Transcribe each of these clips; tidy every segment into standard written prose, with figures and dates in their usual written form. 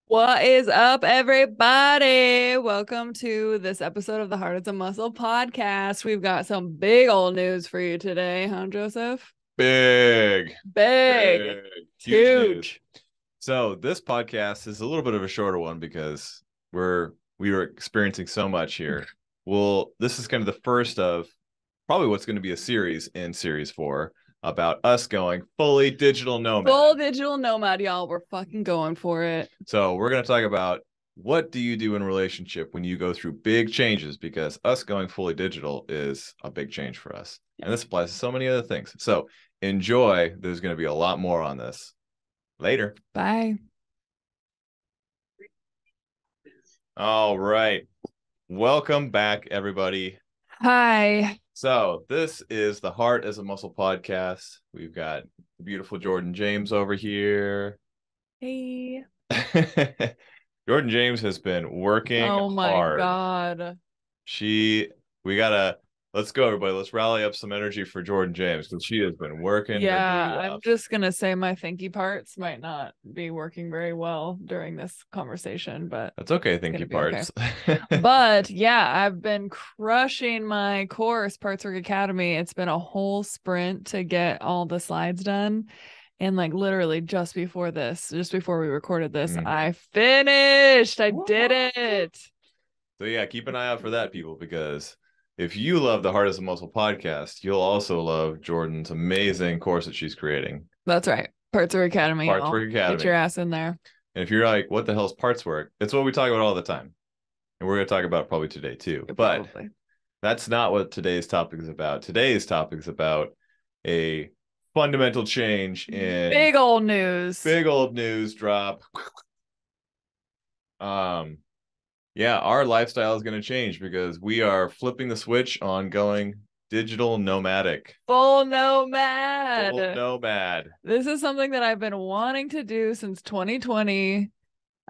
What is up, everybody? Welcome to this episode of the Heart is a Muscle podcast. We've got some big old news for you today, huh, Joseph? Big, Big, huge news. huge. So this podcast is a little bit of a shorter one because we were experiencing so much here. Well, this is kind of the first of probably what's going to be a series in series 4 about us going fully digital nomad. Full digital nomad, y'all. We're fucking going for it. So we're going to talk about what do you do in a relationship when you go through big changes, because us going fully digital is a big change for us. And this applies to so many other things. So enjoy. There's going to be a lot more on this. Later. Bye. All right. Welcome back, everybody. Hi. So this is the Heart as a Muscle podcast. We've got the beautiful Jordin James over here. Hey. Jordin James has been working Oh my hard. God. Let's go, everybody. Let's rally up some energy for Jordin James because she has been working. Yeah, I'm just gonna say my thinky parts might not be working very well during this conversation, but that's okay, thinky parts. Okay. But yeah, I've been crushing my course, Parts Work Academy. It's been a whole sprint to get all the slides done. And like literally just before we recorded this, I finished. I did it. So yeah, keep an eye out for that, people, because if you love the Heart as a Muscle podcast, you'll also love Jordin's amazing course that she's creating. That's right. Parts Work Academy. Parts Work Academy. Get your ass in there. And if you're like, what the hell's parts work? It's what we talk about all the time. And we're going to talk about it probably today too. But that's not what today's topic is about. Today's topic is about a fundamental change in big old news drop. Yeah, our lifestyle is going to change because we are flipping the switch on going digital nomadic. Full nomad. Full nomad. This is something that I've been wanting to do since 2020.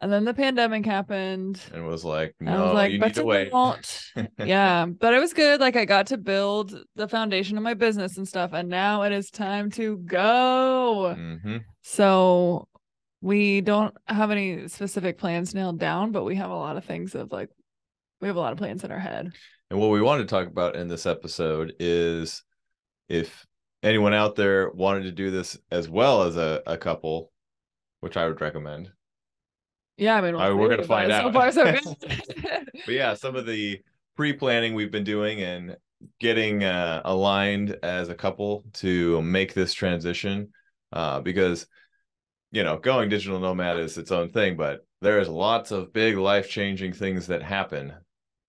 And then the pandemic happened. And was like, no, you need to wait. Yeah, but it was good. Like I got to build the foundation of my business and stuff. And now it is time to go. So we don't have any specific plans nailed down, but we have a lot of things we have a lot of plans in our head. And what we want to talk about in this episode is if anyone out there wanted to do this as well as a couple, which I would recommend. Yeah, I mean, we're going to find out. So far, so good. But yeah, some of the pre-planning we've been doing and getting aligned as a couple to make this transition, because going digital nomad is its own thing, but there's lots of big life-changing things that happen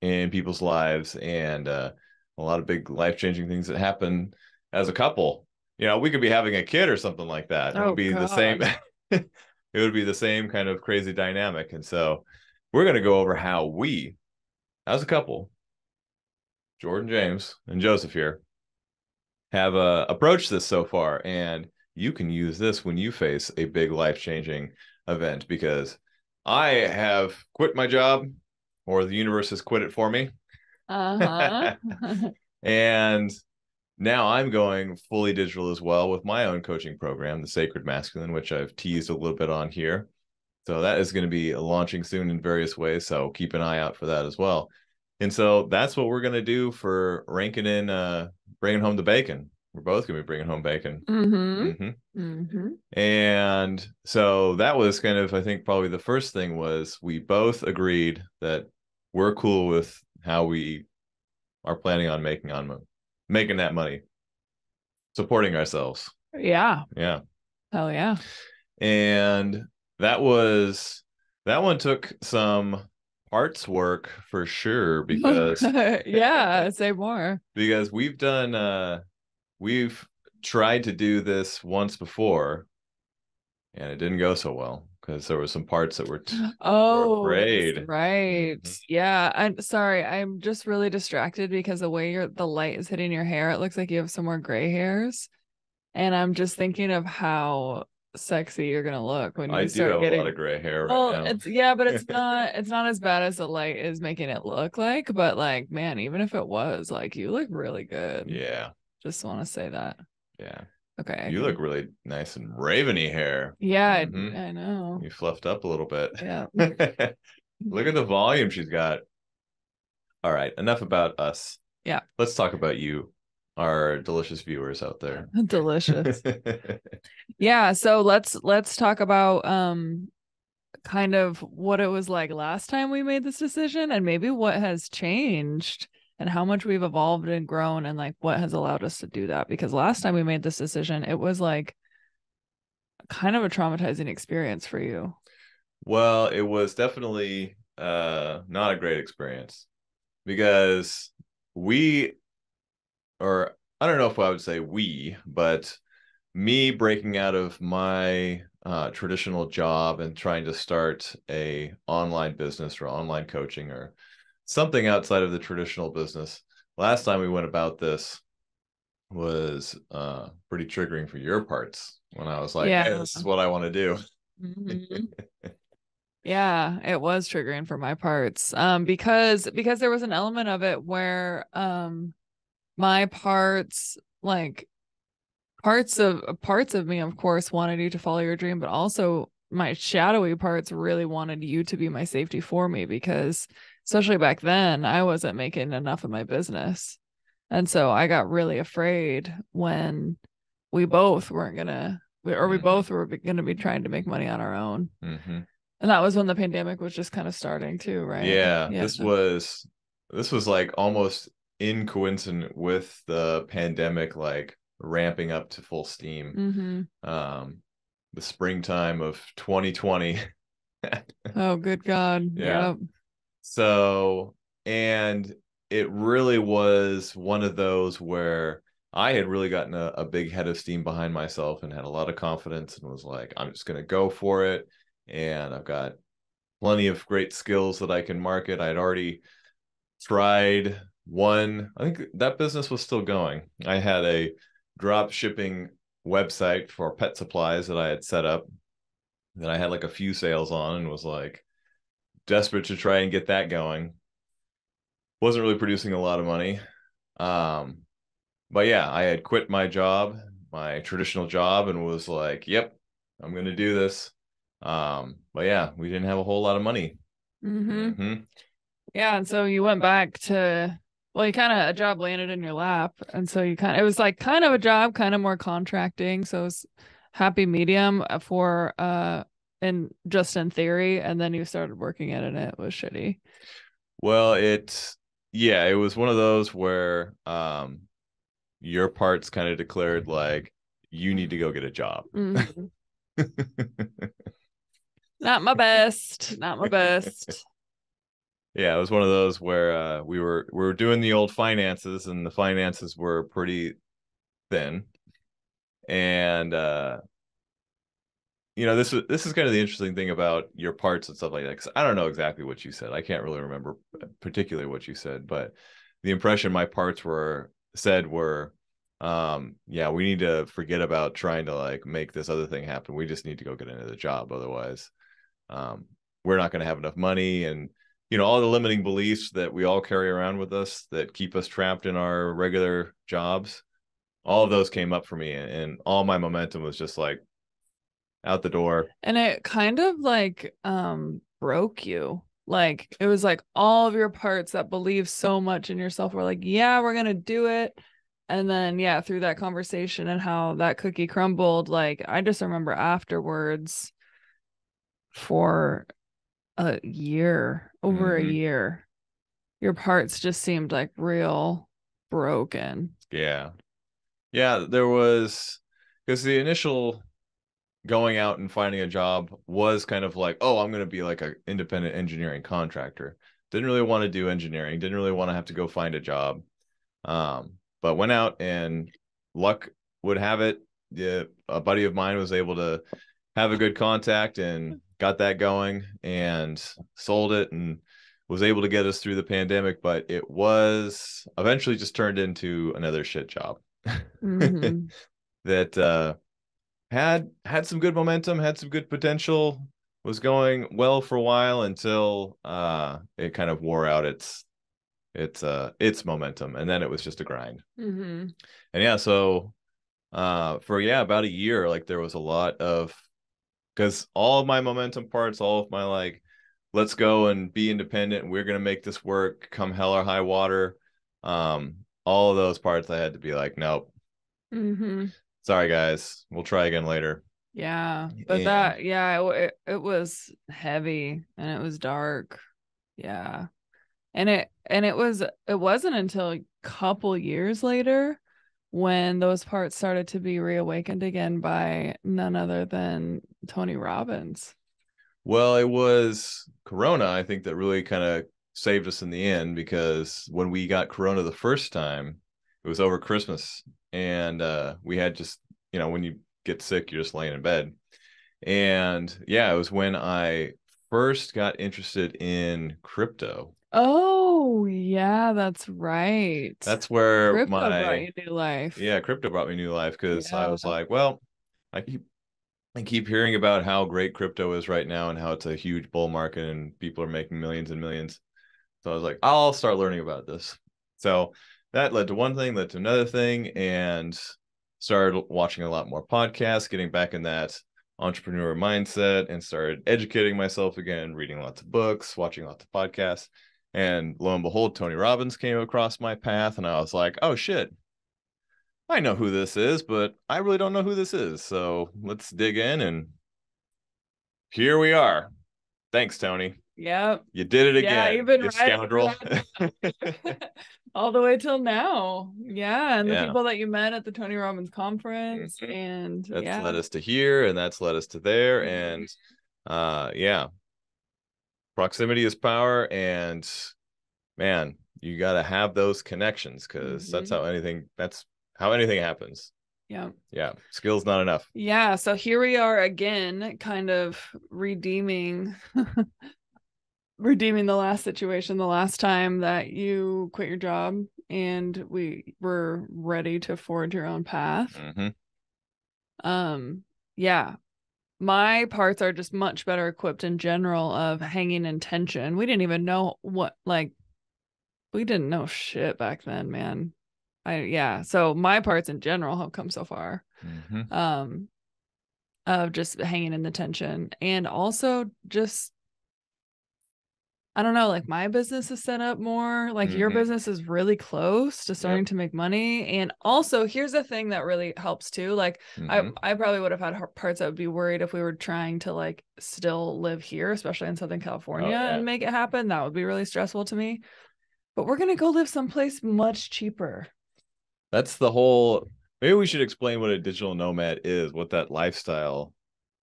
in people's lives, and a lot of big life-changing things that happen as a couple. We could be having a kid or something like that. It would be the same. It would be the same kind of crazy dynamic. And so we're going to go over how we, as a couple, Jordin James and Joseph here, have approached this so far. And you can use this when you face a big life-changing event, because I have quit my job, or the universe has quit it for me. And now I'm going fully digital as well with my own coaching program, the Sacred Masculine, which I've teased a little bit on here. So that is going to be launching soon in various ways. So keep an eye out for that as well. And so that's what we're going to do for ranking in bringing home the bacon. We're both going to be bringing home bacon. And so that was kind of, I think, probably the first thing was we both agreed that we're cool with how we are planning on making that money, supporting ourselves. Yeah. Hell yeah. And that one took some parts work for sure, because yeah, say more. Because we've tried to do this once before and it didn't go so well because there were some parts that were afraid. Right. Yeah. I'm sorry. I'm just really distracted because the way the light is hitting your hair, it looks like you have some more gray hairs. And I'm just thinking of how sexy you're gonna look when you start getting a lot of gray hair right now. But it's not as bad as the light is making it look like. But like, man, even if it was, like, you look really good. Yeah. Just want to say that. Yeah. Okay. You look really nice and raveny hair. Yeah, I know. You fluffed up a little bit. Yeah. Look at the volume she's got. All right, enough about us. Yeah. Let's talk about you, our delicious viewers out there. Delicious. Yeah, so let's talk about kind of what it was like last time we made this decision and maybe what has changed and how much we've evolved and grown and like what has allowed us to do that. Because last time we made this decision, it was like kind of a traumatizing experience for you. Well, it was definitely not a great experience because or I don't know if I would say we, but me breaking out of my traditional job and trying to start a online business or online coaching or something outside of the traditional business. Last time we went about this was pretty triggering for your parts when I was like, hey, this is what I want to do. Yeah, it was triggering for my parts. Because there was an element of it where my parts, like parts of me, of course, wanted you to follow your dream, but also my shadowy parts really wanted you to be my safety for me, because especially back then I wasn't making enough of my business. And so I got really afraid when we both weren't gonna, we both were gonna be trying to make money on our own. And that was when the pandemic was just kind of starting too, right? Yeah. This was like almost in coincidence with the pandemic, like ramping up to full steam. The springtime of 2020. Oh, good God. Yeah. Yep. So, and it really was one of those where I had really gotten a big head of steam behind myself and had a lot of confidence and was like, I'm just going to go for it. And I've got plenty of great skills that I can market. I'd already tried one. I think that business was still going. I had a drop shipping website for pet supplies that I had set up that I had like a few sales on and was like desperate to try and get that going. Wasn't really producing a lot of money. But yeah, I had quit my job, my traditional job, and was like, yep, I'm going to do this. But yeah, we didn't have a whole lot of money. Yeah, and so you went back to, well, you kind of, a job landed in your lap, and so you kind of, it was like kind of a job, kind of more contracting, so it was happy medium for in just in theory, and then you started working it and it was shitty. Well, it was one of those where your parts kind of declared like you need to go get a job. Not my best. Not my best. Yeah, it was one of those where we were doing the old finances, and the finances were pretty thin. And you know, this is kind of the interesting thing about your parts and stuff like that, because I don't know exactly what you said. I can't really remember particularly what you said, but the impression my parts said were, yeah, we need to forget about trying to like make this other thing happen. We just need to go get into the job. Otherwise, we're not going to have enough money. And, you know, all the limiting beliefs that we all carry around with us that keep us trapped in our regular jobs, all of those came up for me, and all my momentum was just like out the door. And it kind of like broke you. Like it was like all of your parts that believe so much in yourself were like, yeah, we're gonna do it. And then yeah, through that conversation and how that cookie crumbled, like I just remember afterwards for a year, over a year, your parts just seemed like real broken. Yeah. Yeah, there was, because the initial going out and finding a job was kind of like, oh, I'm going to be like an independent engineering contractor. Didn't really want to do engineering, didn't really want to have to go find a job. But went out, and luck would have it, a buddy of mine was able to have a good contact and got that going and sold it and was able to get us through the pandemic. But it was eventually just turned into another shit job. That had some good momentum, had some good potential, was going well for a while until it kind of wore out its momentum, and then it was just a grind. And yeah, so for about a year. Like there was a lot of, because all of my momentum parts, all of my like, let's go and be independent, we're gonna make this work come hell or high water, all of those parts I had to be like, nope, sorry guys, we'll try again later. Yeah, but that, yeah, it was heavy and it was dark. Yeah. And it wasn't until a couple years later when those parts started to be reawakened again by none other than Tony Robbins. Well, it was Corona, I think, that really kind of saved us in the end, because when we got Corona the first time, it was over Christmas, and we had just, when you get sick, you're just laying in bed. And yeah, it was when I first got interested in crypto. Oh, yeah, that's right. That's where Crypto brought you new life. Yeah, crypto brought me new life, because I was like, well, I keep hearing about how great crypto is right now and how it's a huge bull market and people are making millions and millions. So I was like, I'll start learning about this. So that led to one thing, led to another thing, and started watching a lot more podcasts, getting back in that entrepreneur mindset, and started educating myself again, reading lots of books, watching lots of podcasts. And lo and behold, Tony Robbins came across my path, and I was like, oh shit, I know who this is, but I really don't know who this is. So let's dig in, and here we are. Thanks, Tony. Yep. You did it again. Yeah, you've been you scoundrel. all the way till now. Yeah, and the people that you met at the Tony Robbins conference, and that's led us to here, and that's led us to there, and proximity is power, and man, you got to have those connections, because that's how anything happens. Yeah, skill's not enough. Yeah, so here we are again, kind of redeeming the last situation, the last time that you quit your job and we were ready to forge your own path. Yeah, my parts are just much better equipped in general of hanging in tension. We didn't even know we didn't know shit back then, man. So my parts in general have come so far. Of just hanging in the tension, and also just, I don't know, like my business is set up more like your business is really close to starting to make money. And also here's the thing that really helps too. Like I probably would have had parts that would be worried if we were trying to like still live here, especially in Southern California, and make it happen. That would be really stressful to me. But we're going to go live someplace much cheaper. That's the whole, maybe we should explain what a digital nomad is, what that lifestyle,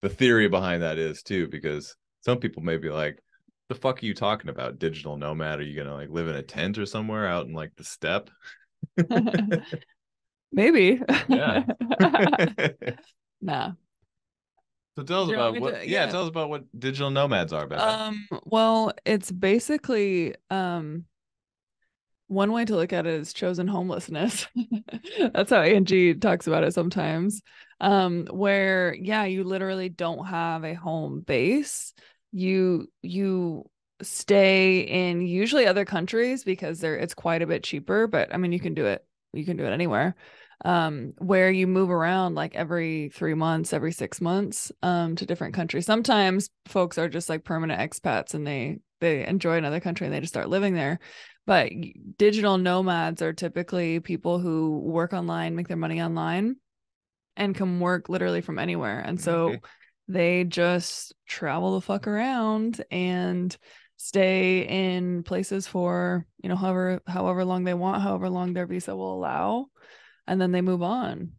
the theory behind that is too, because some people may be like, the fuck are you talking about, digital nomad? Are you gonna like live in a tent or somewhere out in like the steppe? Maybe. Yeah. Nah. So tell us about tell us about what digital nomads are, Becca. Well, it's basically one way to look at it is chosen homelessness. That's how Angie talks about it sometimes. Where you literally don't have a home base. You stay in usually other countries because it's quite a bit cheaper, but I mean you can do it anywhere. Where you move around like every 3 months, every 6 months, to different countries. Sometimes folks are just like permanent expats and they enjoy another country and they just start living there. But digital nomads are typically people who work online, make their money online, and can work literally from anywhere. And so they just travel the fuck around and stay in places for, however long they want, however long their visa will allow, and then they move on.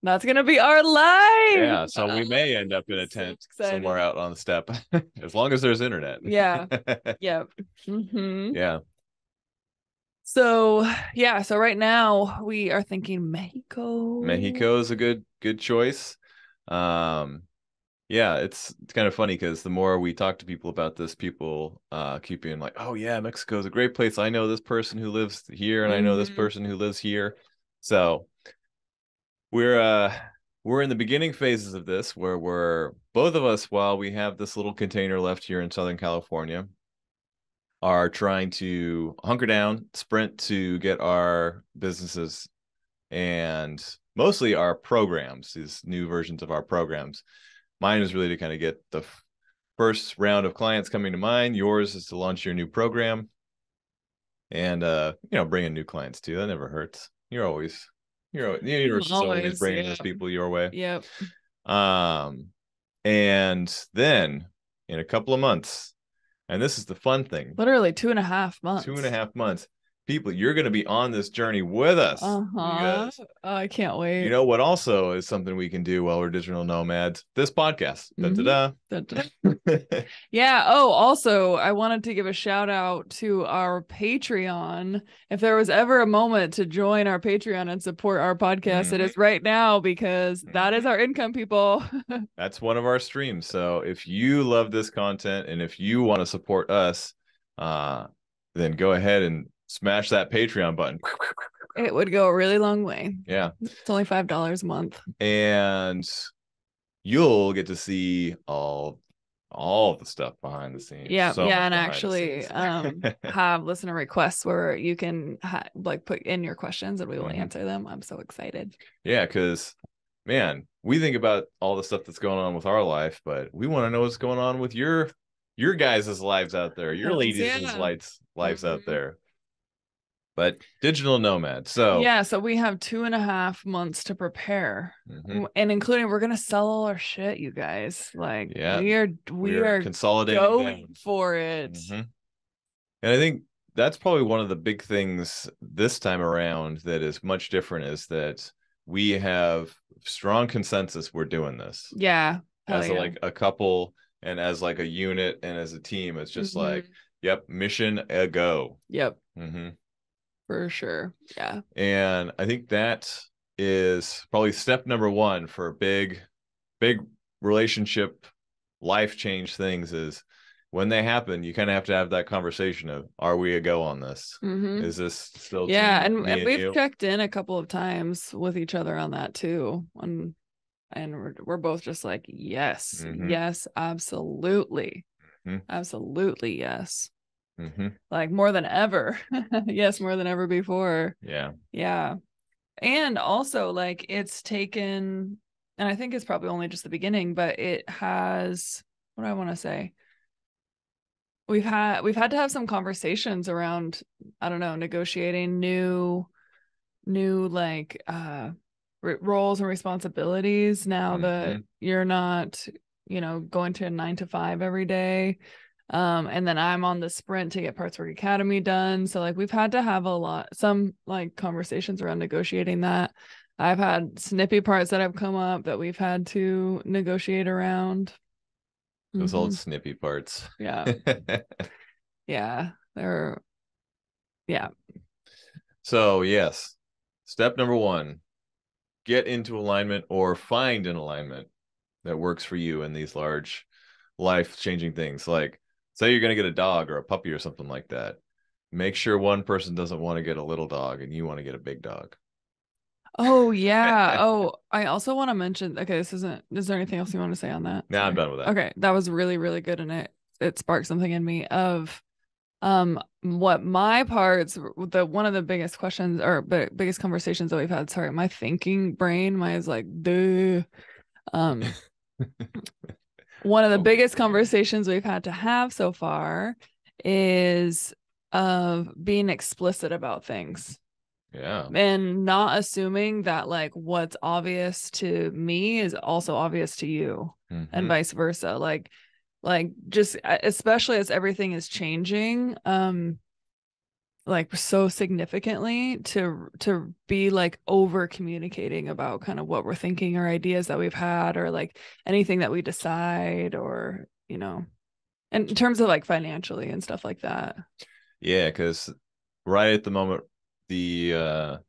That's gonna be our life. Yeah, so we may end up in a tent somewhere out on the steppe, as long as there's internet. Yeah. Yep. Yeah. So right now we are thinking Mexico. Mexico is a good choice. It's kind of funny because the more we talk to people about this, people keep being like, oh yeah, Mexico is a great place. I know this person who lives here, and I know this person who lives here. So we're in the beginning phases of this, where we're both of us, while we have this little container left here in Southern California, are trying to hunker down, sprint to get our businesses and mostly our programs, these new versions of our programs. Mine is really to kind of get the first round of clients coming to mind. Yours is to launch your new program, and bring in new clients too. That never hurts. The universe is always bringing those people your way. Yep. And then in a couple of months, and this is the fun thing, literally 2.5 months. 2.5 months. People, you're going to be on this journey with us. Oh, I can't wait. You know what also is something we can do while we're digital nomads? This podcast. Yeah. Oh, also, I wanted to give a shout out to our Patreon. If there was ever a moment to join our Patreon and support our podcast, it is right now, because that is our income, people. That's one of our streams. So if you love this content and if you want to support us, then go ahead and smash that Patreon button. It would go a really long way. Yeah. It's only $5 a month. And you'll get to see all the stuff behind the scenes. Yeah. And actually have listener requests where you can put in your questions and we will answer them. I'm so excited. Yeah, because man, we think about all the stuff that's going on with our life, but we want to know what's going on with your guys' lives out there, your ladies' lives out there. But digital nomad. So we have 2.5 months to prepare, and including we're gonna sell all our shit, you guys. Like we are consolidating, going for it. And I think that's probably one of the big things this time around that is much different, is that we have strong consensus. We're doing this. Yeah. As a couple and as like a unit and as a team, it's just like, yep, mission a go. Yep. For sure. Yeah. And I think that is probably step number one for big relationship, life change things, is when they happen, you kind of have to have that conversation of, are we a go on this? Is this still? Yeah. And we've checked in a couple of times with each other on that too. And we're both just like, yes, yes, absolutely. Absolutely. Yes. Like more than ever. Yes, more than ever before. Yeah. And also, like, it's taken, and I think it's probably only just the beginning, but it has, what do I want to say, we've had to have some conversations around, I don't know, negotiating new like roles and responsibilities now that you're not, going to a 9 to 5 every day. And then I'm on the sprint to get Parts Work Academy done. So like we've had to have some like conversations around negotiating that. I've had snippy parts that have come up that we've had to negotiate around. Those old snippy parts. Yeah. Yeah. So yes, step number one, get into alignment or find an alignment that works for you in these large life-changing things. Like, say you're going to get a dog or a puppy or something like that. Make sure one person doesn't want to get a little dog and you want to get a big dog. Oh, yeah. Oh, I also want to mention, okay, is there anything else you want to say on that? No, I'm done with that. Okay, that was really, really good. And it sparked something in me of what my parts, one of the biggest questions or biggest conversations that we've had, sorry, my thinking brain, is like, duh. One of the biggest conversations we've had to have so far is of being explicit about things. Yeah. And not assuming that like what's obvious to me is also obvious to you, and vice versa. Like just especially as everything is changing, like so significantly, to be like over communicating about kind of what we're thinking or ideas that we've had or like anything that we decide, or in terms of like financially and stuff like that. Yeah, because right at the moment, the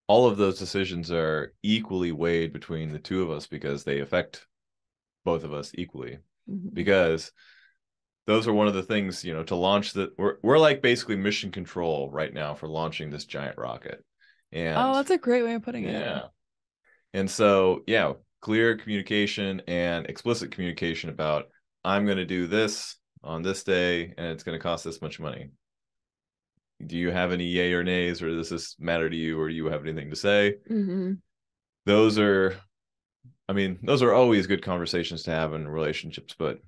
all of those decisions are equally weighed between the two of us because they affect both of us equally. Because those are one of the things, to launch that we're like basically mission control right now for launching this giant rocket. And that's a great way of putting it. Yeah. And so, yeah, clear communication and explicit communication about, I'm going to do this on this day and it's going to cost this much money. Do you have any yay or nays, or does this matter to you, or do you have anything to say? those are, I mean, those are always good conversations to have in relationships, but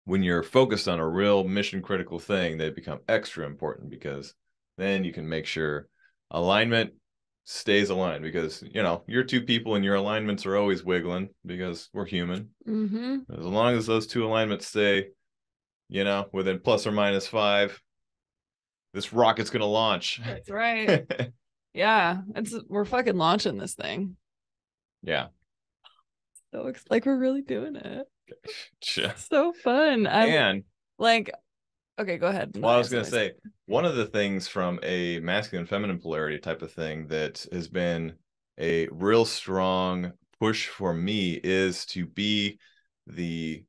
when you're focused on a real mission critical thing, they become extra important, because then you can make sure alignment stays aligned, because, you know, you're two people and your alignments are always wiggling because we're human. As long as those two alignments stay, you know, within ±5, this rocket's going to launch. That's right. Yeah. We're fucking launching this thing. Yeah. So like we're really doing it. Yeah. So fun. And like, okay, go ahead. Well, I was going to say, one of the things from a masculine feminine polarity type of thing that has been a real strong push for me is to be the,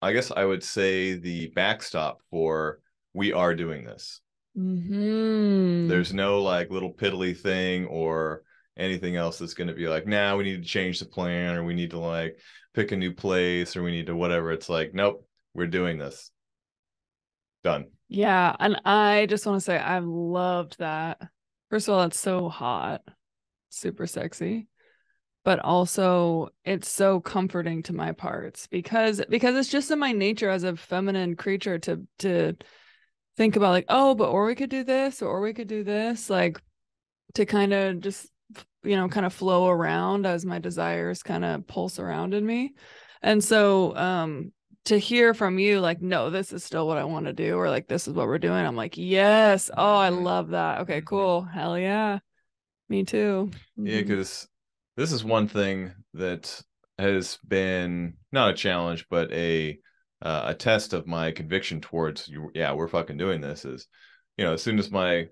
I guess I would say, the backstop for, we are doing this. There's no like little piddly thing or anything else that's going to be like, now we need to change the plan, or we need to like pick a new place, or we need to whatever. It's like, nope, we're doing this. Done. Yeah. And I just want to say, I've loved that. First of all, it's so hot, super sexy, but also it's so comforting to my parts, because it's just in my nature as a feminine creature to think about like, oh, but or we could do this, or we could do this, like to kind of just, you know, kind of flow around as my desires kind of pulse around in me. And so to hear from you like, no, this is still what I want to do, or like this is what we're doing, I'm like, yes. Oh, I love that. Okay, cool. Hell yeah. Me too. Yeah, because this is one thing that has been not a challenge, but a test of my conviction towards you. Yeah, we're fucking doing this. Is, you know, as soon as my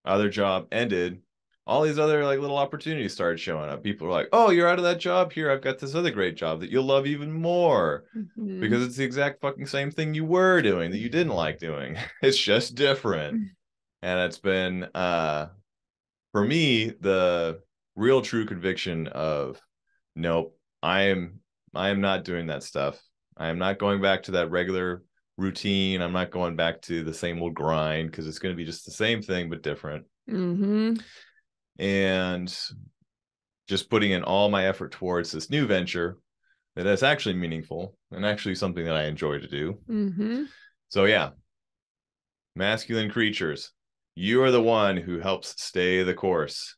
other job ended, all these other like little opportunities started showing up. People are like, oh, you're out of that job? Here, I've got this other great job that you'll love even more, because it's the exact fucking same thing you were doing that you didn't like doing. It's just different. And it's been for me the real true conviction of, nope, I am not doing that stuff. I am not going back to that regular routine. I'm not going back to the same old grind, because it's going to be just the same thing but different. And just putting in all my effort towards this new venture that is actually meaningful and actually something that I enjoy to do. So yeah, masculine creatures, you are the one who helps stay the course.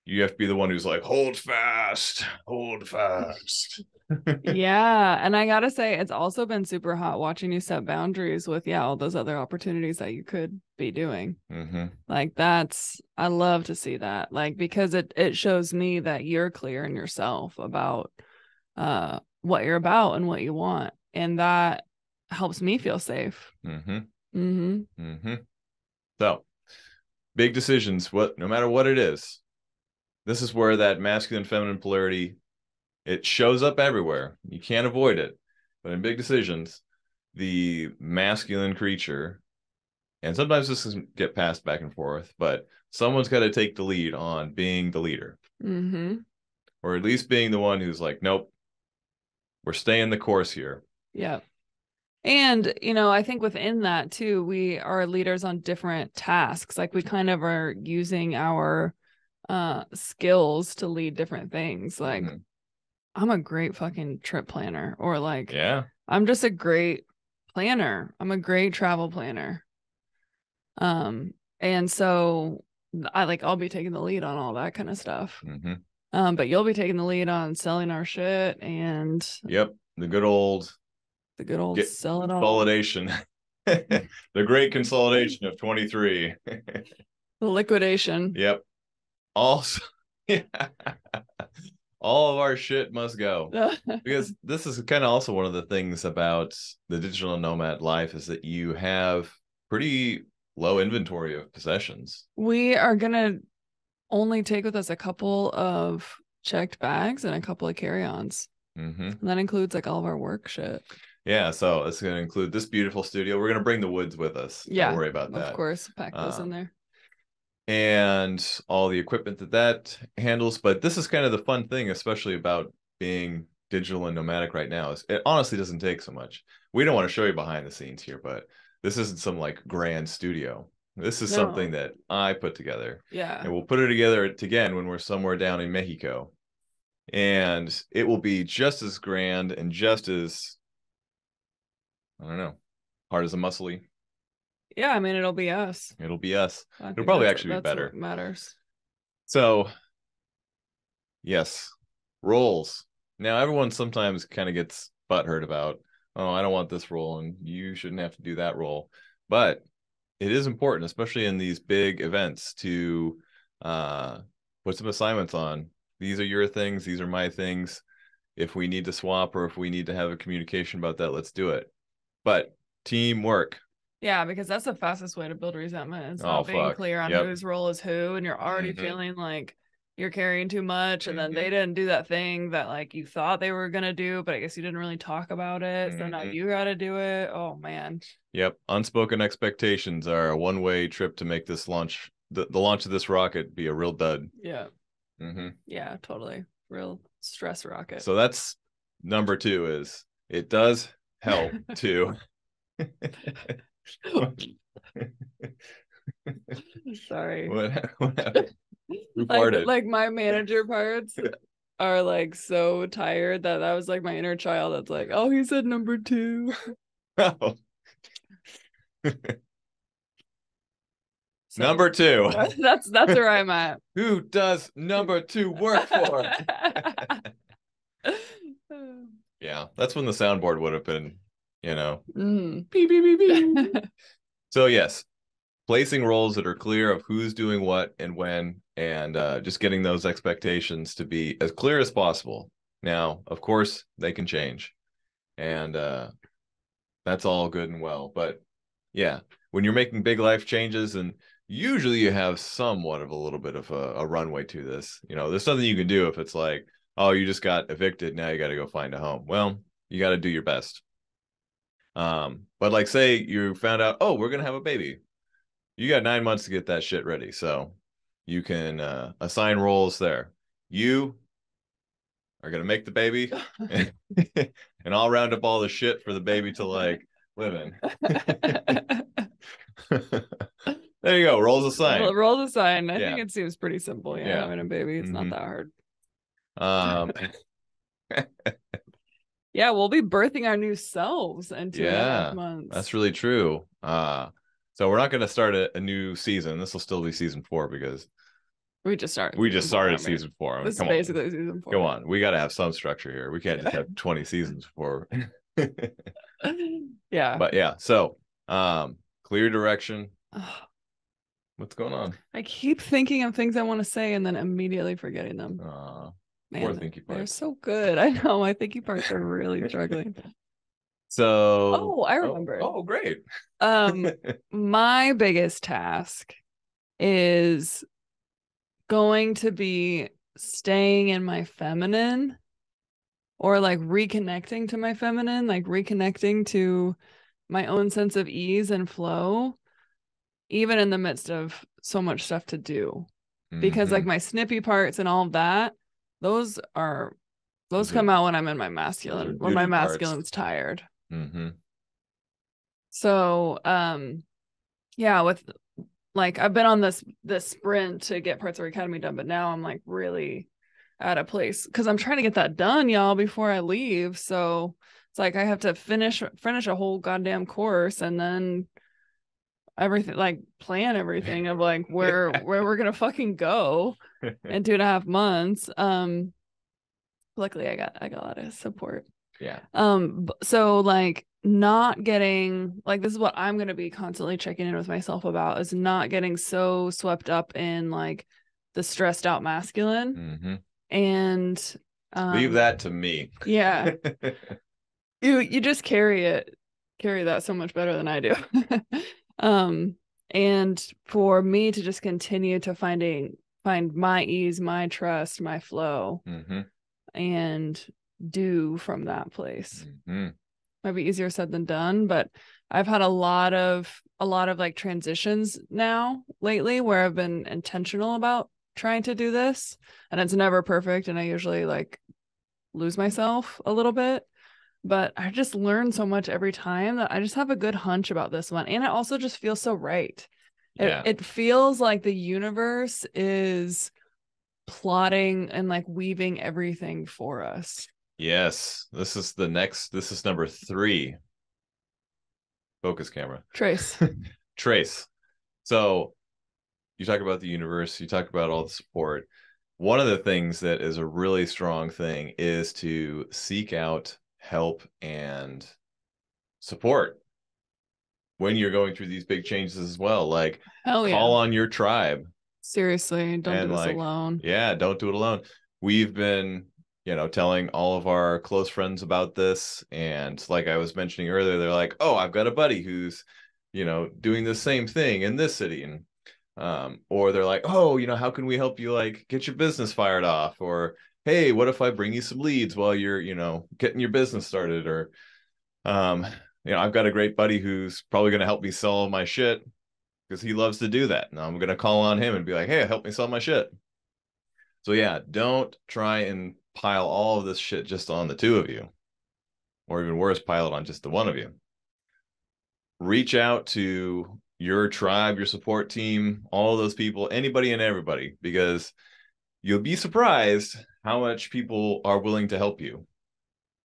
You have to be the one who's like, hold fast, hold fast. Yeah. And I gotta say, it's also been super hot watching you set boundaries with, yeah, all those other opportunities that you could be doing. Like I love to see that, like, because it shows me that you're clear in yourself about what you're about and what you want, and that helps me feel safe. So big decisions, no matter what it is, this is where that masculine feminine polarity, it shows up everywhere. You can't avoid it. But in big decisions, the masculine creature, and sometimes this can get passed back and forth, but someone's got to take the lead on being the leader. Or at least being the one who's like, nope, we're staying the course here. Yeah. And, you know, I think within that too, we are leaders on different tasks. Like we kind of are using our skills to lead different things. Like I'm a great fucking trip planner, or like, yeah, I'm just a great planner. I'm a great travel planner. And so I'll be taking the lead on all that kind of stuff. But you'll be taking the lead on selling our shit and the good old sell it all. Consolidation. The great consolidation of 23. The liquidation. Yep. Also, yeah. All of our shit must go. Because this is kind of also one of the things about the digital nomad life, is that you have pretty low inventory of possessions. We are gonna only take with us a couple of checked bags and a couple of carry-ons. And that includes like all of our work shit. Yeah, so it's going to include this beautiful studio. We're going to bring the woods with us. Yeah, don't worry about that. Of course, pack those in there. And all the equipment that handles. But this is kind of the fun thing, especially about being digital and nomadic right now, is it honestly doesn't take so much. We don't want to show you behind the scenes here, but this isn't some like grand studio. This is something that I put together. Yeah. And we'll put it together again when we're somewhere down in Mexico. and it will be just as grand and just as, I don't know, hard as a muscly. Yeah, I mean, it'll be us. It'll be us. It'll probably actually be better. What matters. So, yes, roles. Now, everyone sometimes kind of gets butthurt about, oh, I don't want this role, and you shouldn't have to do that role. But it is important, especially in these big events, to put some assignments on. These are your things. These are my things. If we need to swap or if we need to have a communication about that, let's do it. But teamwork. Yeah, because that's the fastest way to build resentment. It's not being clear on whose role is who, and you're already feeling like you're carrying too much, and then they didn't do that thing that like you thought they were gonna do, but I guess you didn't really talk about it. So now you gotta do it. Oh man. Yep. Unspoken expectations are a one-way trip to make this launch, the launch of this rocket, be a real dud. Yeah. Yeah, totally. Real stress rocket. So that's number 2, is it does help to Sorry. What happened? Like my manager parts are like so tired that was like my inner child that's like, oh, he said number 2. Oh. So, number 2. That's where I'm at. Who does number 2 work for? Yeah, that's when the soundboard would have been, beep, beep, beep, beep. So yes, placing roles that are clear of who's doing what and when, and just getting those expectations to be as clear as possible. Now, of course, they can change, and that's all good and well. But yeah, when you're making big life changes, and usually you have somewhat of a little bit of a runway to this. There's nothing you can do if it's like, oh, you just got evicted, now you got to go find a home. Well, you got to do your best. But like, say you found out, oh, we're gonna have a baby. You got 9 months to get that shit ready, so you can assign roles there. You are gonna make the baby, and I'll round up all the shit for the baby to like live in. There you go. Roles assigned. Roles assigned. I think it seems pretty simple. Yeah, having a baby, it's not that hard. Yeah, we'll be birthing our new selves in 2.5 months. That's really true. So we're not going to start a new season. This will still be season 4 because we just started. Season 4. This is basically season 4. Come on, we got to have some structure here. We can't just have 20 seasons before. Yeah. But yeah, so clear direction. What's going on? I keep thinking of things I want to say and then immediately forgetting them. Man, poor thinky parts. They're so good. I know. My thinky parts are really struggling. So I remember. Oh, great. My biggest task is going to be staying in my feminine, or like reconnecting to my feminine, like reconnecting to my own sense of ease and flow, even in the midst of so much stuff to do. Because like my snippy parts and all of that, those come out when I'm in my masculine, when my masculine's tired. So yeah, with like I've been on this sprint to get Parts of Academy done, but now I'm like really at a place because I'm trying to get that done, y'all, before I leave. So it's like I have to finish a whole goddamn course and then everything, like plan everything of like where we're gonna fucking go in 2.5 months. Luckily I got a lot of support. Yeah. So like not getting, like, this is what I'm going to be constantly checking in with myself about, is not getting so swept up in like the stressed out masculine and leave that to me. Yeah. you just carry that so much better than I do. And for me to just continue to find my ease, my trust, my flow, and do from that place. Might be easier said than done, but I've had a lot of like transitions now lately where I've been intentional about trying to do this, and it's never perfect, and I usually like lose myself a little bit, but I just learn so much every time that I just have a good hunch about this one, and it also just feels so right. It feels like the universe is plotting and like weaving everything for us. Yes, this is number 3. Focus camera. Trace. Trace. So you talk about the universe, you talk about all the support. One of the things that is a really strong thing is to seek out help and support when you're going through these big changes as well. Like, call on your tribe. Seriously, don't do this alone. Yeah, don't do it alone. We've been, telling all of our close friends about this. And like I was mentioning earlier, they're like, oh, I've got a buddy who's, doing the same thing in this city. And or they're like, oh, how can we help you like get your business fired off? Or, hey, what if I bring you some leads while you're, getting your business started? Or, I've got a great buddy who's probably going to help me sell my shit because he loves to do that. And I'm going to call on him and be like, hey, help me sell my shit. So yeah, don't try and pile all of this shit just on the 2 of you, or even worse, pile it on just the 1 of you. Reach out to your tribe, your support team, all of those people, anybody and everybody, because you'll be surprised how much people are willing to help you.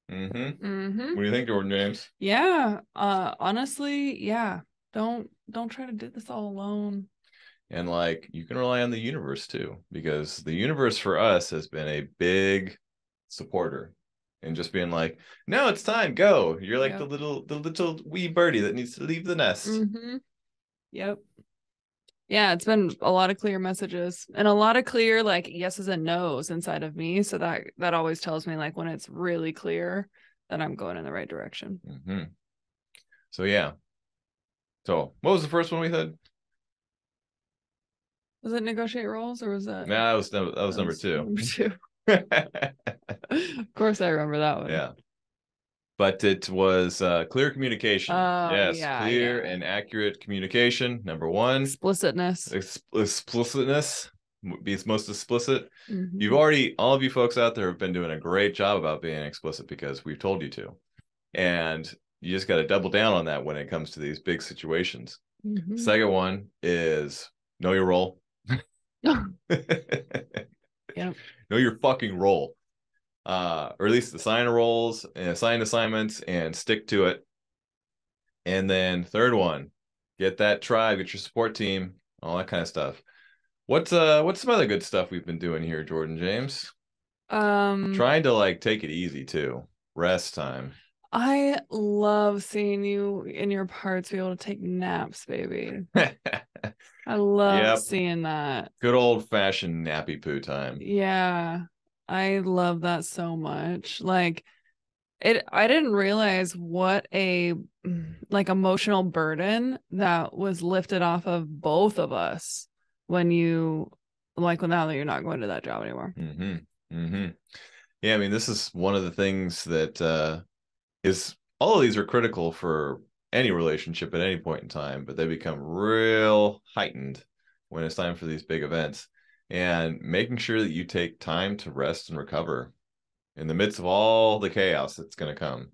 What do you think, Jordin James? Yeah, honestly, yeah. Don't try to do this all alone. And like, you can rely on the universe too, because the universe for us has been a big supporter and just being like, no, it's time, go. You're like the little wee birdie that needs to leave the nest. Yep. Yeah, it's been a lot of clear messages and a lot of clear like yeses and nos inside of me. So that always tells me like when it's really clear that I'm going in the right direction. So yeah. So what was the first one we said? Was it negotiate roles or was that? No, that was number 2. Number 2. Of course I remember that one. Yeah. But it was clear communication. Yes, clear and accurate communication. Number 1. Explicitness. Explicitness. Be most explicit. All of you folks out there have been doing a great job about being explicit because we've told you to. And you just got to double down on that when it comes to these big situations. Second one is know your role. Yep. Know your fucking role. Or at least assign roles and assign assignments and stick to it. And then third one, get that tribe, get your support team, all that kind of stuff. What's some other good stuff we've been doing here, Jordin James? Trying to like take it easy too. Rest time. I love seeing you in your parts be able to take naps, baby. I love seeing that. Good old-fashioned nappy poo time. Yeah. I love that so much. Like I didn't realize what a like emotional burden that was lifted off of both of us when now that you're not going to that job anymore. Yeah, I mean, this is one of the things that is all of these are critical for any relationship at any point in time, but they become real heightened when it's time for these big events. And making sure that you take time to rest and recover in the midst of all the chaos that's going to come.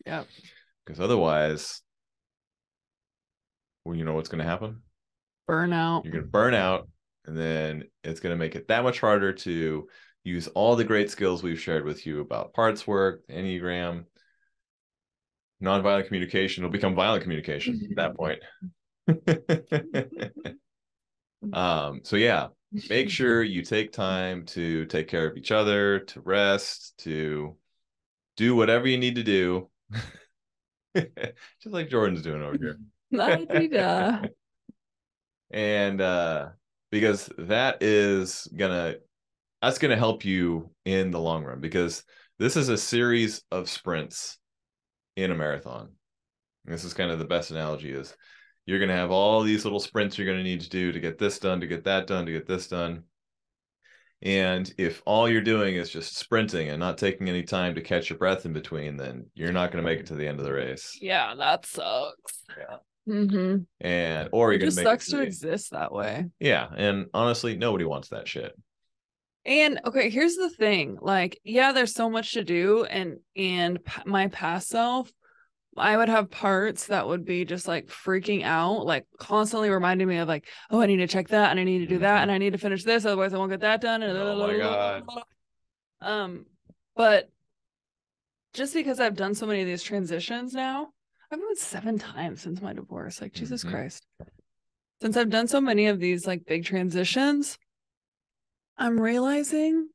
Yeah. Because otherwise, well, you know what's going to happen? Burnout. You're going to burn out, and then it's going to make it that much harder to use all the great skills we've shared with you about parts work, Enneagram, nonviolent communication. It'll become violent communication at that point. So yeah, make sure you take time to take care of each other, to rest, to do whatever you need to do. Just like Jordan's doing over here. And because that's gonna help you in the long run, because this is a series of sprints in a marathon. This is kind of the best analogy is you're going to have all these little sprints you're going to need to do to get this done, to get that done, to get this done. And if all you're doing is just sprinting and not taking any time to catch your breath in between, then you're not going to make it to the end of the race. Yeah, that sucks. Yeah. And or it just sucks to exist that way. Yeah, and honestly, nobody wants that shit. And okay, here's the thing. Like, yeah, there's so much to do, and my past self I would have parts that would be just like freaking out, like constantly reminding me of like, oh, I need to check that and I need to do that and I need to finish this, otherwise I won't get that done. And oh my God. But just because I've done so many of these transitions now, I've moved 7 times since my divorce. Like, Jesus Christ. Since I've done so many of these like big transitions, I'm realizing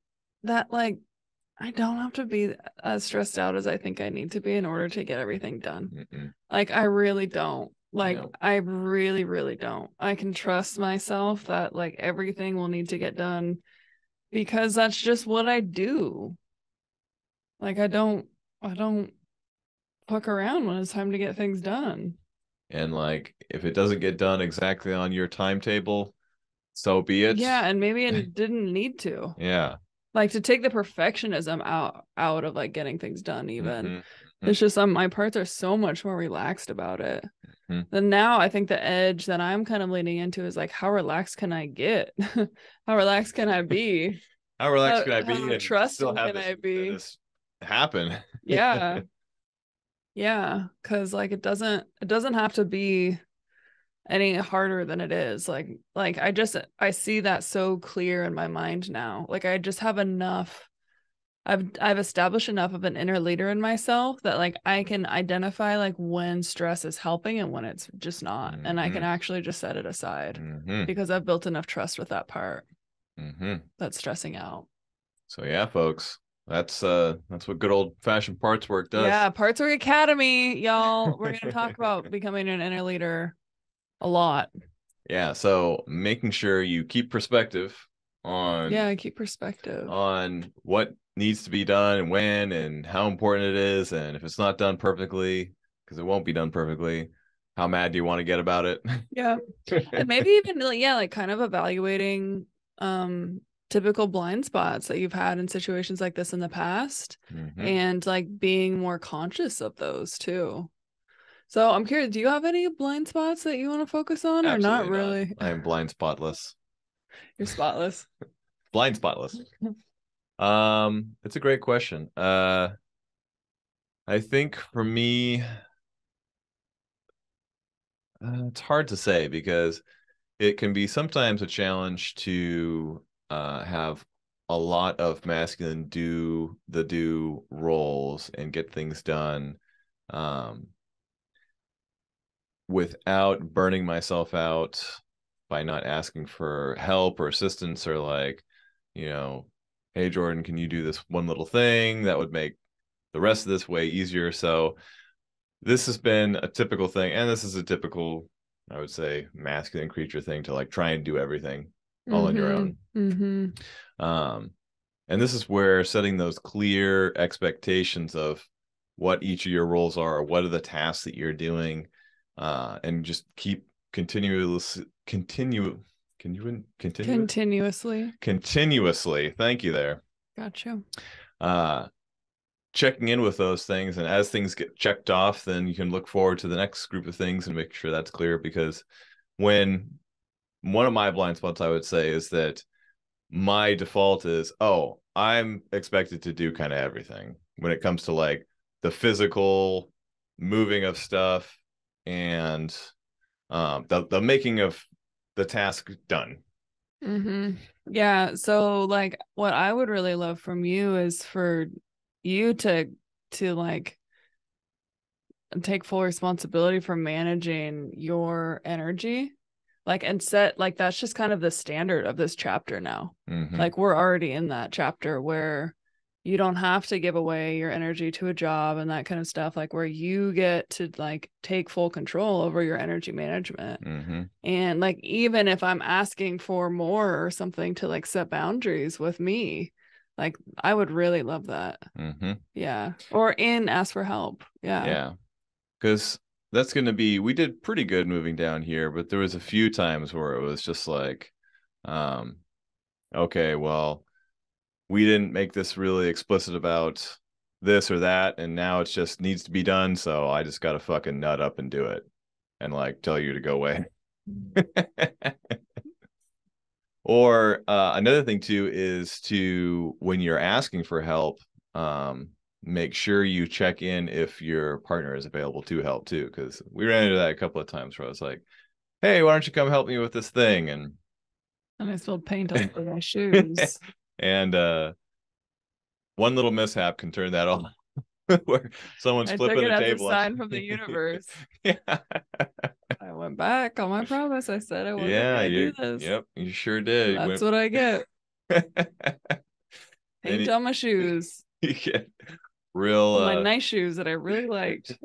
that like I don't have to be as stressed out as I think I need to be in order to get everything done. Like, I really don't. Like, I really, really don't. I can trust myself that like everything will need to get done because that's just what I do. Like, I don't fuck around when it's time to get things done. And like, if it doesn't get done exactly on your timetable, so be it. Yeah, and maybe it didn't need to. Yeah. Like, to take the perfectionism out of like getting things done even. It's just my parts are so much more relaxed about it. Then now I think the edge that I'm kind of leaning into is like, how relaxed can I get? How relaxed can I be? How relaxed can I be? How trusting can I be? This happen. Yeah. Yeah. Cause like it doesn't have to be any harder than it is. Like I see that so clear in my mind now. Like I just have enough. I've established enough of an inner leader in myself that like I can identify like when stress is helping and when it's just not. And I can actually just set it aside because I've built enough trust with that part that's stressing out. So yeah, folks, that's what good old fashioned parts work does. Yeah, Parts Work Academy, y'all. We're gonna talk about becoming an inner leader a lot. Yeah, so making sure you keep perspective on what needs to be done and when and how important it is, and if it's not done perfectly, because it won't be done perfectly, how mad do you want to get about it? Yeah. And maybe even like kind of evaluating typical blind spots that you've had in situations like this in the past and like being more conscious of those too. So I'm curious, do you have any blind spots that you want to focus on? Absolutely or not really? I am blind spotless. You're spotless. Blind spotless. It's a great question. I think for me, it's hard to say because it can be sometimes a challenge to have a lot of masculine do roles and get things done without burning myself out by not asking for help or assistance or like, hey, Jordan, can you do this one little thing that would make the rest of this way easier? So this has been a typical thing, and this is a typical, I would say, masculine creature thing to like try and do everything all on your own. And this is where setting those clear expectations of what each of your roles are, or what are the tasks that you're doing, and just keep continuously. Thank you there. Gotcha. Checking in with those things, and as things get checked off, then you can look forward to the next group of things and make sure that's clear. Because when one of my blind spots, I would say, is that my default is, oh, I'm expected to do kind of everything when it comes to like the physical moving of stuff and the making of the task done. Yeah. So like what I would really love from you is for you to like take full responsibility for managing your energy, like, and set like that's just kind of the standard of this chapter now. Like we're already in that chapter where you don't have to give away your energy to a job and that kind of stuff, like where you get to like take full control over your energy management. And like even if I'm asking for more or something, to like set boundaries with me, like I would really love that. Yeah. Or ask for help. Yeah, because that's going to be, we did pretty good moving down here, but there was a few times where it was just like, okay, well, we didn't make this really explicit about this or that, and now it just needs to be done, so I just gotta fucking nut up and do it and like tell you to go away. Or another thing too is to, when you're asking for help, make sure you check in if your partner is available to help too, because we ran into that a couple of times where I was like, hey, why don't you come help me with this thing? And I spilled paint all over my shoes. And one little mishap can turn that off. Where someone's flipping a table. A sign from the universe. Yeah. I went back on my promise. I said I wasn't gonna do this. Yep, you sure did. That's what I get. Paint on my shoes. You get real my nice shoes that I really liked.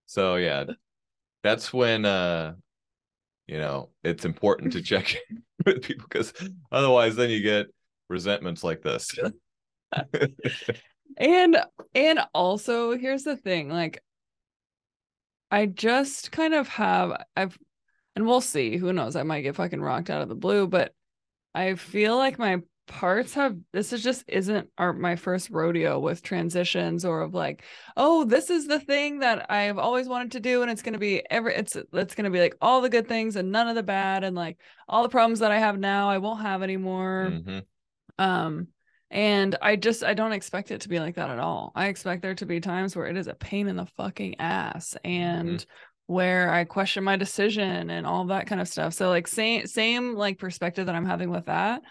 So yeah, that's when it's important to check in with people, because otherwise then you get resentments like this. and also here's the thing, like I just kind of and we'll see, who knows, I might get fucking rocked out of the blue, but I feel like my parts this isn't my first rodeo with transitions, or of like, oh, this is the thing that I've always wanted to do, and it's going to be it's going to be like all the good things and none of the bad, and like all the problems that I have now I won't have anymore. And I don't expect it to be like that at all. I expect there to be times where it is a pain in the fucking ass, and where I question my decision and all that kind of stuff. So like same like perspective that I'm having with that,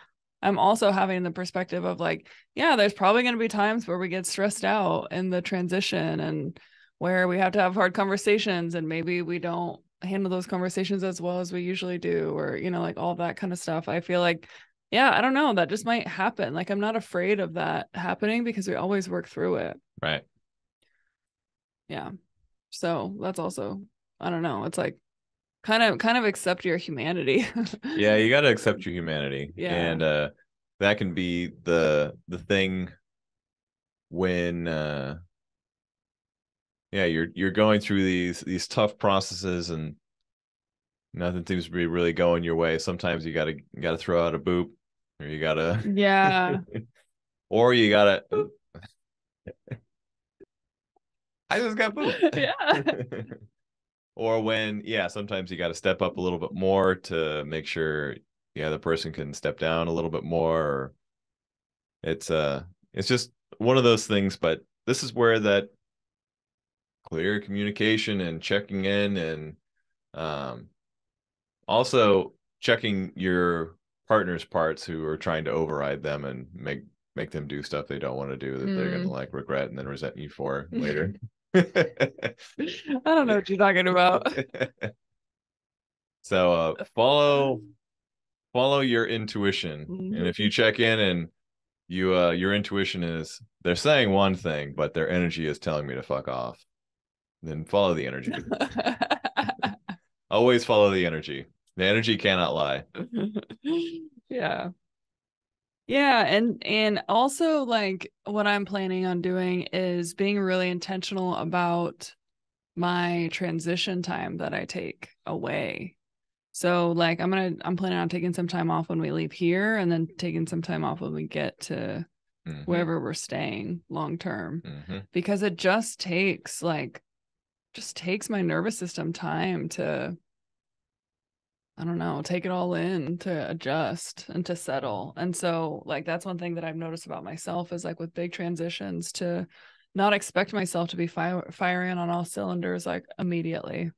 I'm also having the perspective of like, yeah, there's probably going to be times where we get stressed out in the transition, and where we have to have hard conversations, and maybe we don't handle those conversations as well as we usually do, or, like all that kind of stuff. I feel like, yeah, I don't know, that just might happen. Like, I'm not afraid of that happening because we always work through it. Right. Yeah. So that's also, I don't know. It's like, kind of accept your humanity. Yeah, you got to accept your humanity. Yeah. And that can be the thing when you're going through these tough processes and nothing seems to be really going your way. Sometimes you gotta throw out a boop, or you gotta or you gotta I just got booped. Yeah. Or when, sometimes you got to step up a little bit more to make sure, the person can step down a little bit more. It's just one of those things. But this is where that clear communication and checking in, and also checking your partner's parts who are trying to override them and make them do stuff they don't want to do, that they're going to like regret and then resent you for later. I don't know what you're talking about. So follow your intuition. And if you check in and your intuition is they're saying one thing, but their energy is telling me to fuck off, then follow the energy. Always follow the energy. The energy cannot lie. Yeah. And also, like, what I'm planning on doing is being really intentional about my transition time that I take away. So like I'm planning on taking some time off when we leave here, and then taking some time off when we get to wherever we're staying long term, because it just takes my nervous system time to, I don't know, take it all in, to adjust and to settle. And so like that's one thing that I've noticed about myself, is like with big transitions, to not expect myself to be firing on all cylinders like immediately.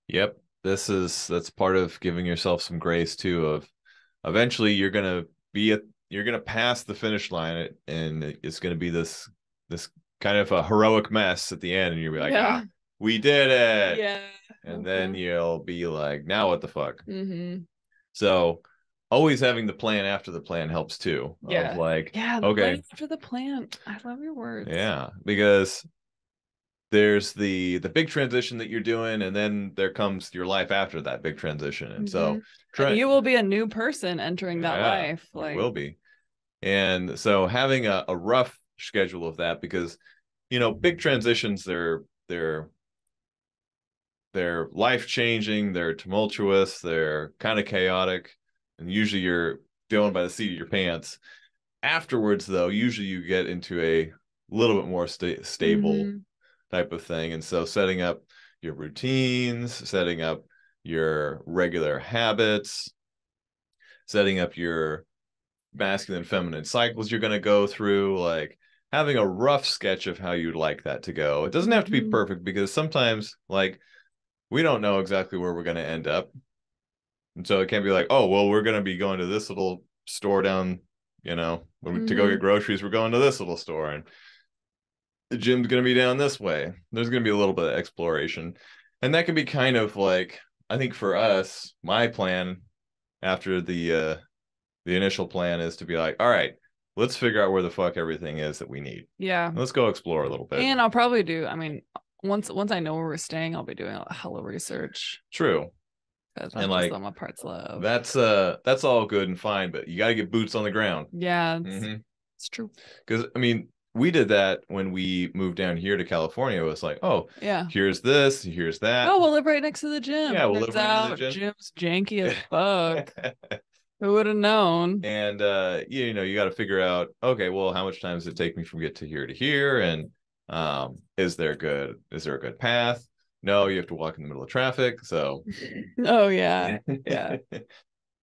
Yep. That's part of giving yourself some grace too, of eventually you're going to pass the finish line, and it's going to be this kind of a heroic mess at the end, and you'll be like, we did it. Yeah. And then you'll be like, now what the fuck? So always having the plan after the plan helps too. Yeah. Of like, okay, after the plan. I love your words. Yeah, because there's the big transition that you're doing, and then there comes your life after that big transition. And so you will be a new person entering that life. Like, you will be. And so having a rough schedule of that, because big transitions, they're life-changing, they're tumultuous, they're kind of chaotic, and usually you're going by the seat of your pants. Afterwards, though, usually you get into a little bit more stable type of thing. And so setting up your routines, setting up your regular habits, setting up your masculine, feminine cycles you're going to go through, like having a rough sketch of how you'd like that to go. It doesn't have to be perfect, because sometimes, like, we don't know exactly where we're going to end up. And so it can't be like, oh, well, we're going to be going to this little store down, you know, to go get groceries, we're going to this little store, and the gym's going to be down this way. There's going to be a little bit of exploration. And that can be kind of like, I think for us, my plan after the initial plan is to be like, all right, let's figure out where the fuck everything is that we need. Yeah. Let's go explore a little bit. And I'll probably do, I mean, once I know where we're staying, I'll be doing a hell of research. True. That's like what my parts love. That's all good and fine, but you got to get boots on the ground. Yeah, it's true. Because I mean, we did that when we moved down here to California. It was like, oh, yeah, here's this, here's that. Oh, we'll live right next to the gym. Yeah, we'll live right next to the gym. Gym's janky as fuck. Who would have known? And you know, you got to figure out, okay, well, how much time does it take me from get to here, and is there a good path? No, you have to walk in the middle of traffic. So, oh yeah, yeah.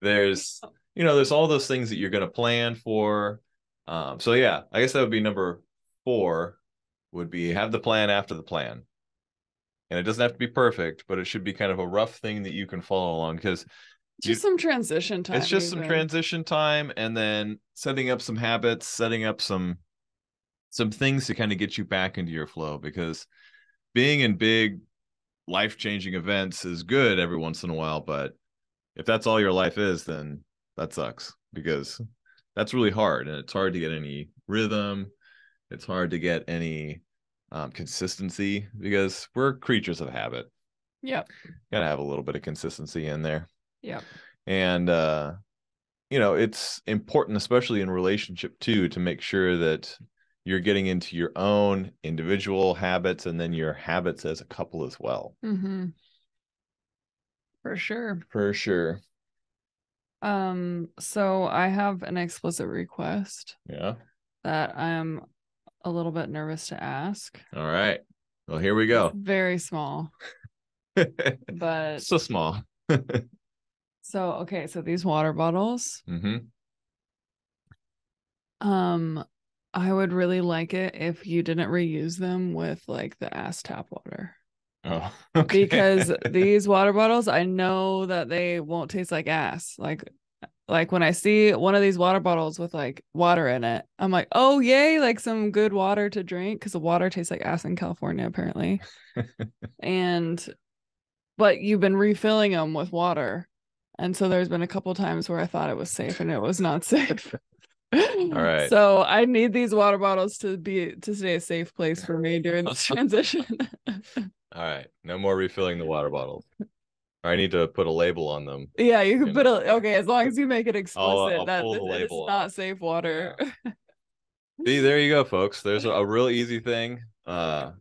There's all those things that you're going to plan for. So yeah, I guess that would be number 4. Would be have the plan after the plan, and it doesn't have to be perfect, but it should be kind of a rough thing that you can follow along, because just some transition time. It's just some transition time, and then setting up some habits, setting up some things to kind of get you back into your flow, because being in big life-changing events is good every once in a while, but if that's all your life is, then that sucks, because that's really hard, and it's hard to get any rhythm. It's hard to get any consistency, because we're creatures of habit. Yep. Gotta have a little bit of consistency in there. Yeah. And it's important, especially in relationship too, to make sure that you're getting into your own individual habits, and then your habits as a couple as well. For sure. For sure. So I have an explicit request. Yeah. That I'm a little bit nervous to ask. All right. Well, here we go. It's very small. But so small. So okay, so these water bottles. I would really like it if you didn't reuse them with like the ass tap water. Oh, okay. Because these water bottles, I know that they won't taste like ass. Like when I see one of these water bottles with like water in it, I'm like, oh yay, like some good water to drink, because the water tastes like ass in California apparently. But you've been refilling them with water, and so there's been a couple times where I thought it was safe and it was not safe. All right. So I need these water bottles to stay a safe place for me during this transition. All right. No more refilling the water bottles. I need to put a label on them. Yeah, you can put okay, as long as you make it explicit that it's not safe water. Yeah. See, there you go, folks. There's a real easy thing to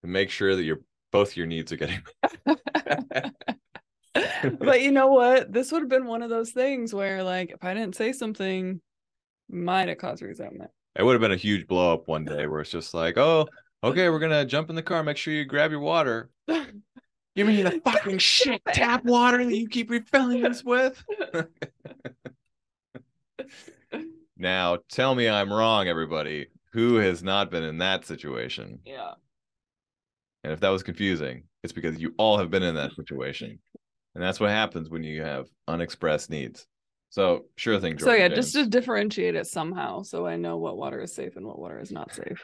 make sure that both your needs are getting. But you know what? This would have been one of those things where, like, if I didn't say something, might have caused resentment. It would have been a huge blow up one day where it's just like, oh, okay, we're gonna jump in the car. Make sure you grab your water. Give me the fucking shit tap water that you keep refilling us with. Now, tell me I'm wrong, everybody. Who has not been in that situation? Yeah. And if that was confusing, it's because you all have been in that situation. And that's what happens when you have unexpressed needs. So, sure thing, Jordan. So, yeah, just to differentiate it somehow, so I know what water is safe and what water is not safe.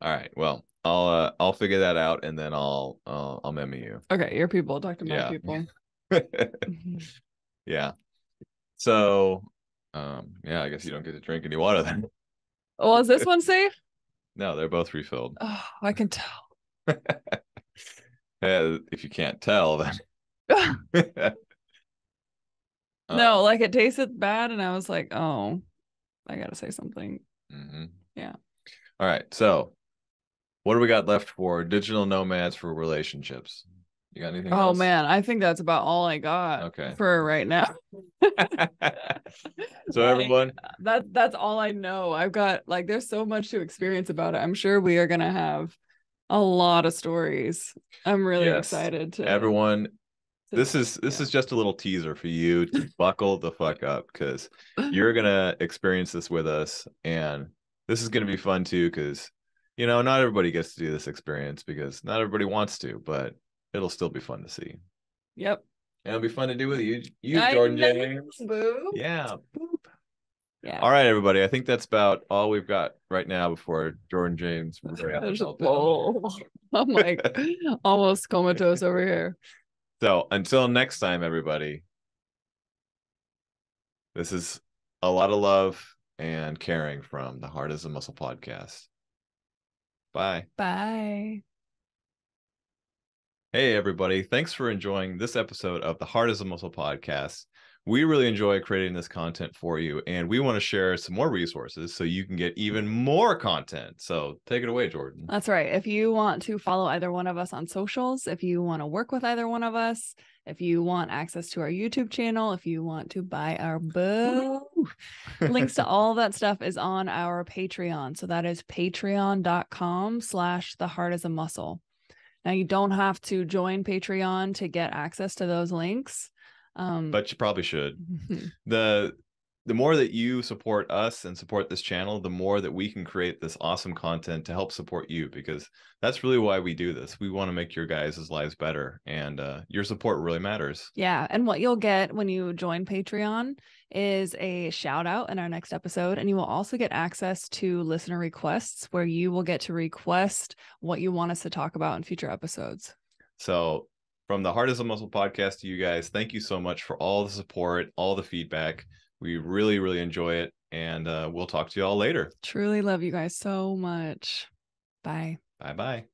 All right. Well, I'll figure that out, and then I'll memo you. Okay, your people talk to my people. Yeah. So, yeah, I guess you don't get to drink any water then. Well, is this one safe? No, they're both refilled. Oh, I can tell. If you can't tell, then. No, like it tasted bad, and I was like, oh, I gotta say something. Yeah. All right. So, what do we got left for digital nomads for relationships? You got anything else? Oh man, I think that's about all I got for right now. So everyone, that's all I know. I've got like there's so much to experience about it. I'm sure we are gonna have a lot of stories. I'm really excited to everyone this is just a little teaser for you to buckle the fuck up, because you're gonna experience this with us, and this is gonna be fun too, because not everybody gets to do this experience because not everybody wants to, but it'll still be fun to see. Yep. And it'll be fun to do with you, Jordan James. Boo. Yeah. Boop. Yeah. All right, everybody. I think that's about all we've got right now before Jordan James. I'm like almost comatose over here. So until next time, everybody, this is a lot of love and caring from the Heart is a Muscle podcast. Bye. Bye. Hey, everybody. Thanks for enjoying this episode of the Heart is a Muscle podcast. We really enjoy creating this content for you, and we want to share some more resources so you can get even more content. So take it away, Jordan. That's right. If you want to follow either one of us on socials, if you want to work with either one of us, if you want access to our YouTube channel, if you want to buy our book, links to all that stuff is on our Patreon. So that is patreon.com/theheartisamuscle. Now, you don't have to join Patreon to get access to those links. But you probably should. The more that you support us and support this channel, the more that we can create this awesome content to help support you, because that's really why we do this. We want to make your guys' lives better, and your support really matters. Yeah. And what you'll get when you join Patreon is a shout out in our next episode. And you will also get access to listener requests, where you will get to request what you want us to talk about in future episodes. So from the Heart is a Muscle podcast to you guys, thank you so much for all the support, all the feedback. We really, really enjoy it. And we'll talk to you all later. Truly love you guys so much. Bye. Bye-bye.